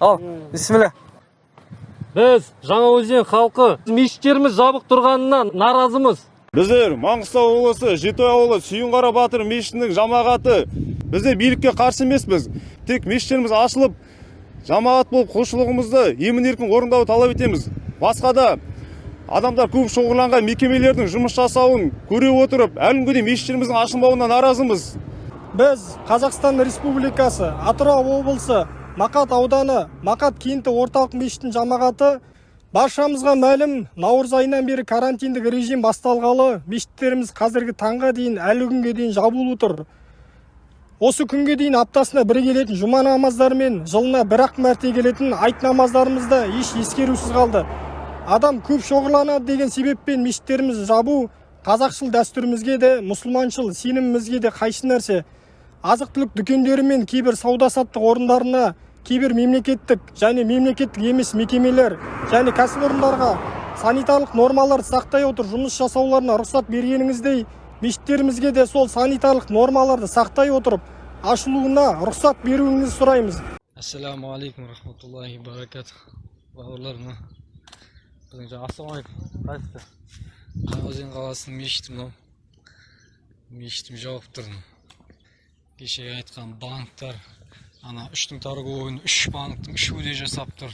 Ал, бисмилля. Біз Жаңаөзен халқы мешіттеріміз жабық тұрғанынан наразымыз. Біздер Маңғыстау облысы Жетой ауылы Сүйінқара Батыр мешітінің жамағаты. Біздер билікке қарсы емеспіз. Тек мешіттеріміз ашылып, жамағат болып құлшылығымызды емін-еркін орындауды талап етеміз. Басқа да адамдар көп шоғырланған мекемелердің жұмыс жасауын көре отырып, әлі күнге мешіттеріміздің ашылмауына наразымыз. Біз Қазақстан Республикасы Атырау облысы Мақат ауданы Мақат кенті орталық мешітінің жамағаты баршамызға мәлім, наурыз айынан бері карантиндік режим басталғалы, мешіттеріміз қазіргі таңға дейін әлі күнге дейін жабулы тұр. Осы күнге дейін аптасына бір келетін жұма намаздары мен жылына бір-ақ мәрте келетін айт намаздарымызда еш ескерусіз қалды. Адам көп шоғырланады деген себеппен мешіттеріміз жабу қазақшыл дәстүрімізге де, мұсылманшыл сенімімізге де қайшы нәрсе. Азық-түлік дүкендері мен кейбір сауда-саттық орындарына, кейбір мемлекеттік және мемлекеттік емес мекемелер және кәсіпорындарға санитарлық нормаларды сақтай отыр жұмыс жасауларына рұқсат бергеніңіздей, мешіттерімізге де сол санитарлық нормаларды сақтай отырып, ашылуына рұқсат беруіңізді сұраймыз. Ассаламу алейкум рахматуллахи баракатух. Бауырларым, ассалаумағалейкум. Қайсысы? Жаңаөзен қаласының мешіті мынау. Мешітім жауып тұрмын. Кешегі айтқан банктар, ана үштің торговыйын 3 банктың 3-де жасап тұр.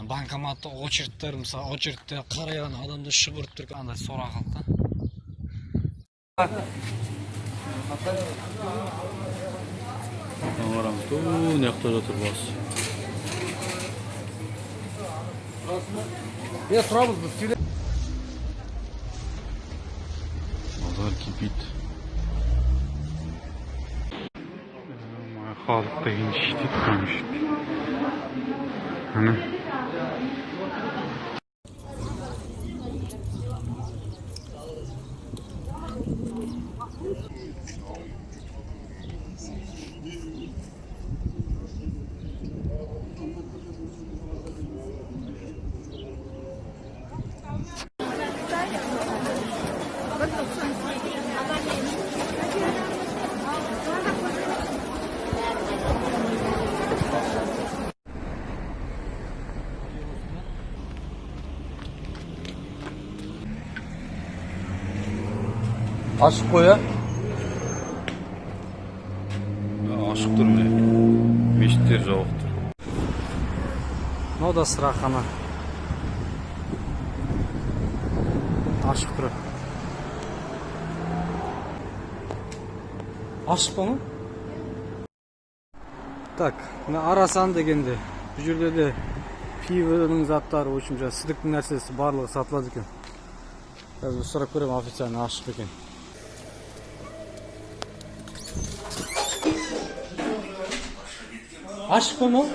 Банкоматты очередтер, мысалы очередте қарайған адамды шығырып тұр, андай сора қалды. Барамыз, не жақта жатыр бас. Сұрабыз біз. Базар кипит. Халық деген шетет қамышты. Ашық қоя. Ашық тұр міне. Мешіттер жауық тұр. Мынау да сырахана. Ашық тұр. Ашық па ма? Так, арасан дегенде, бұл жерде де пивоның заттары, өшімше сідіктің нәрсесі барлығы сатылады екен. Қазір сұрап көрем, официально ашық екен. Ашық па ма?